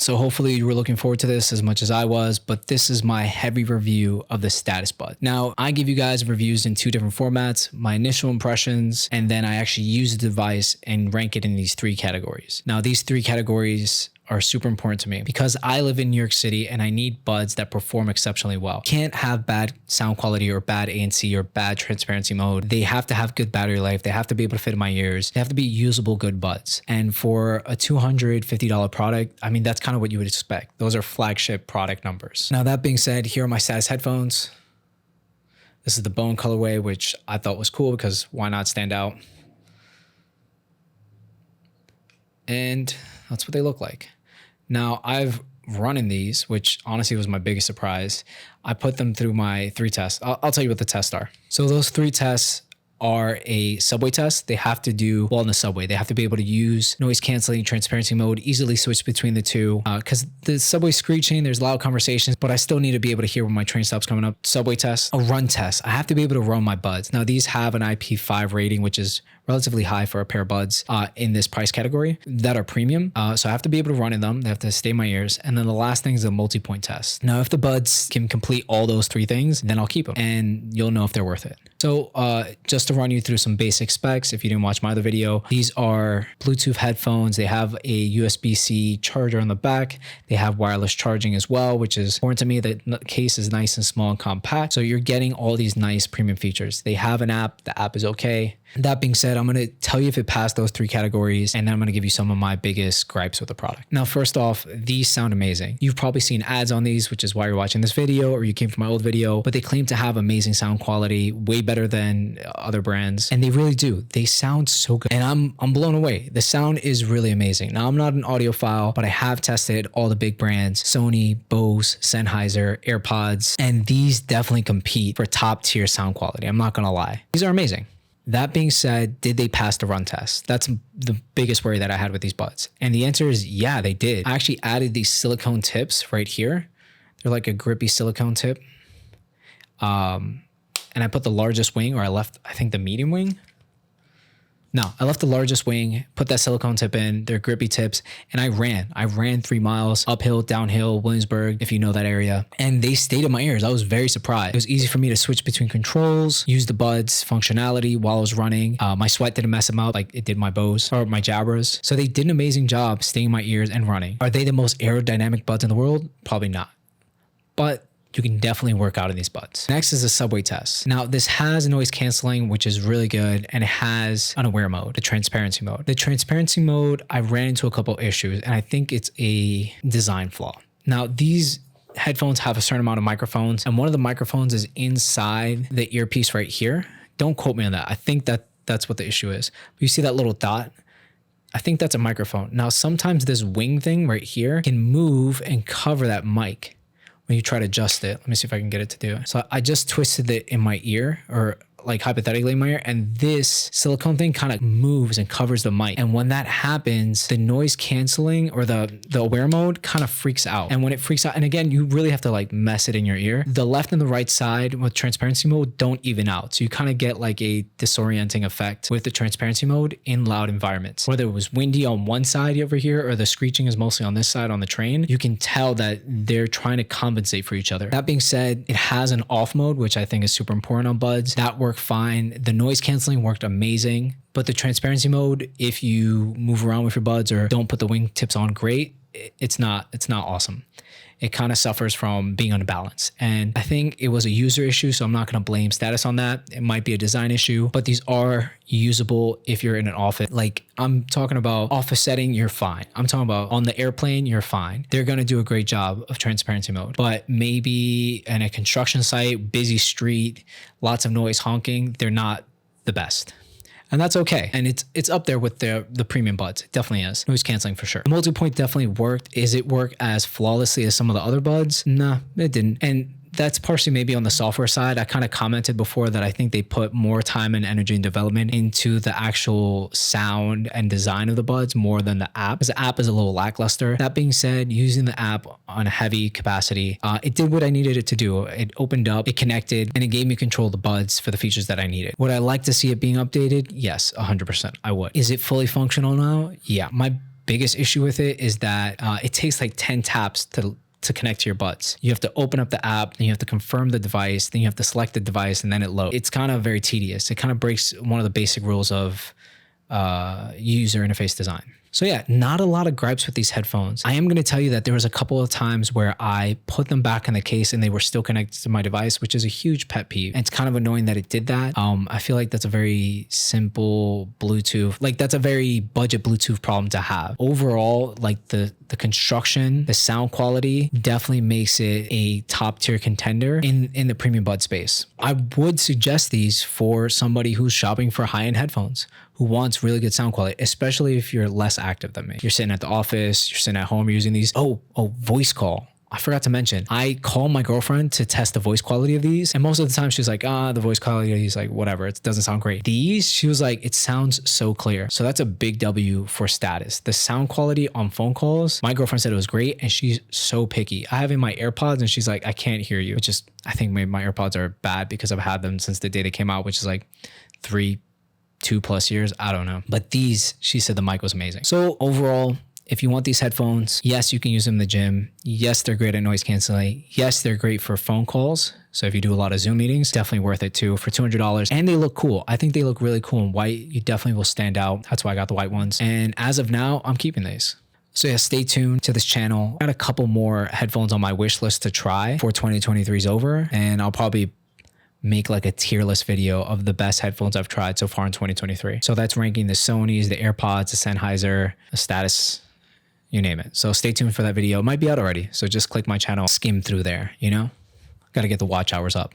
So hopefully you were looking forward to this as much as I was, but this is my heavy review of the Status Bud. Now, I give you guys reviews in two different formats, my initial impressions, and then I actually use the device and rank it in these three categories. Now, these three categories are super important to me because I live in New York City and I need buds that perform exceptionally well. Can't have bad sound quality or bad ANC or bad transparency mode. They have to have good battery life. They have to be able to fit in my ears. They have to be usable, good buds. And for a $250 product, I mean, that's kind of what you would expect. Those are flagship product numbers. Now, that being said, here are my Status headphones. This is the bone colorway, which I thought was cool because why not stand out? And that's what they look like. Now, I've run in these, which honestly was my biggest surprise. I put them through my 3 tests. I'll tell you what the tests are. So those 3 tests are a subway test. They have to do well in the subway. They have to be able to use noise canceling, transparency mode, easily switch between the two. Because the subway screeching, there's loud conversations, but I still need to be able to hear when my train stops coming up. Subway test, a run test. I have to be able to run my buds. Now these have an IP5 rating, which is relatively high for a pair of buds in this price category that are premium. So I have to be able to run in them. They have to stay in my ears. And then the last thing is a multi-point test. Now, if the buds can complete all those 3 things, then I'll keep them and you'll know if they're worth it. So just to run you through some basic specs, if you didn't watch my other video, these are Bluetooth headphones. They have a USB-C charger on the back. They have wireless charging as well, which is important to me. The case is nice and small and compact. So you're getting all these nice premium features. They have an app. The app is okay. That being said, I'm going to tell you if it passed those 3 categories, and then I'm going to give you some of my biggest gripes with the product. Now, first off, these sound amazing. You've probably seen ads on these, which is why you're watching this video, or you came from my old video, but they claim to have amazing sound quality, way better than other brands. And they really do. They sound so good. And I'm blown away. The sound is really amazing. Now, I'm not an audiophile, but I have tested all the big brands, Sony, Bose, Sennheiser, AirPods, and these definitely compete for top tier sound quality. I'm not going to lie. These are amazing. That being said, did they pass the run test? That's the biggest worry that I had with these buds. And the answer is yeah, they did. I actually added these silicone tips right here. They're like a grippy silicone tip. And I put the largest wing, or I left, I think, the medium wing. No, I left the largest wing, put that silicone tip in, they're grippy tips, and I ran 3 miles uphill, downhill, Williamsburg, if you know that area, and they stayed in my ears. I was very surprised. It was easy for me to switch between controls, use the buds functionality while I was running. My sweat didn't mess them up like it did my Bose or my Jabras. So they did an amazing job staying in my ears and running. Are they the most aerodynamic buds in the world? Probably not. But you can definitely work out in these buds. Next is a subway test. Now, this has noise canceling, which is really good, and it has an aware mode, the transparency mode. The transparency mode, I ran into a couple issues, and I think it's a design flaw. Now, these headphones have a certain amount of microphones, and one of the microphones is inside the earpiece right here. Don't quote me on that. I think that's what the issue is. But you see that little dot? I think that's a microphone. Now, sometimes this wing thing right here can move and cover that mic when you try to adjust it. Let me see if I can get it to do it. So I just twisted it in my ear, or like hypothetically in my ear, and this silicone thing kind of moves and covers the mic. And when that happens, the noise canceling or the aware mode kind of freaks out. And when it freaks out, and again, you really have to like mess it in your ear. The left and the right side with transparency mode don't even out. So you kind of get like a disorienting effect with the transparency mode in loud environments. Whether it was windy on one side over here or the screeching is mostly on this side on the train, you can tell that they're trying to compensate for each other. That being said, it has an off mode, which I think is super important on buds. That worked fine. The noise canceling worked amazing, but the transparency mode, if you move around with your buds or don't put the wing tips on great, it's not awesome. It kind of suffers from being unbalanced. And I think it was a user issue, so I'm not going to blame Status on that. It might be a design issue, but these are usable if you're in an office. Like I'm talking about office setting, you're fine. I'm talking about on the airplane, you're fine. They're going to do a great job of transparency mode, but maybe in a construction site, busy street, lots of noise honking, they're not the best. And that's okay. And it's up there with the premium buds. It definitely is. Noise canceling for sure. The multi-point definitely worked. Is it work as flawlessly as some of the other buds? Nah, it didn't. And that's partially maybe on the software side. I kind of commented before that I think they put more time and energy and development into the actual sound and design of the buds more than the app, because the app is a little lackluster. That being said, using the app on a heavy capacity, it did what I needed it to do. It opened up, it connected, and it gave me control of the buds for the features that I needed. Would I like to see it being updated? Yes, 100%. I would. Is it fully functional now? Yeah. My biggest issue with it is that it takes like 10 taps to connect to your buds. You have to open up the app, then you have to confirm the device, then you have to select the device, and then it loads. It's kind of very tedious. It kind of breaks one of the basic rules of user interface design. So yeah, not a lot of gripes with these headphones. I am going to tell you that there was a couple of times where I put them back in the case and they were still connected to my device, which is a huge pet peeve. And it's kind of annoying that it did that. I feel like that's a very simple Bluetooth, like that's a very budget Bluetooth problem to have. Overall, like the construction, the sound quality definitely makes it a top tier contender in the premium bud space. I would suggest these for somebody who's shopping for high-end headphones, who wants really good sound quality, especially if you're less active than me. You're sitting at the office, you're sitting at home, you're using these. Oh, voice call. I forgot to mention, I called my girlfriend to test the voice quality of these. And most of the time she's like, the voice quality is like, whatever, it doesn't sound great. These, she was like, it sounds so clear. So that's a big W for status. The sound quality on phone calls, my girlfriend said it was great and she's so picky. I have in my AirPods and she's like, I can't hear you. Which is, I think maybe my AirPods are bad because I've had them since the day they came out, which is like 2+ years. I don't know. But these, she said the mic was amazing. So overall, if you want these headphones, yes, you can use them in the gym. Yes, they're great at noise canceling. Yes, they're great for phone calls. So if you do a lot of Zoom meetings, definitely worth it too for $200. And they look cool. I think they look really cool in white. You definitely will stand out. That's why I got the white ones. And as of now, I'm keeping these. So yeah, stay tuned to this channel. I got a couple more headphones on my wish list to try before 2023 is over. And I'll probably make like a tier list video of the best headphones I've tried so far in 2023. So that's ranking the Sonys, the AirPods, the Sennheiser, the Status, you name it. So stay tuned for that video. It might be out already. So just click my channel, skim through there, you know? Got to get the watch hours up.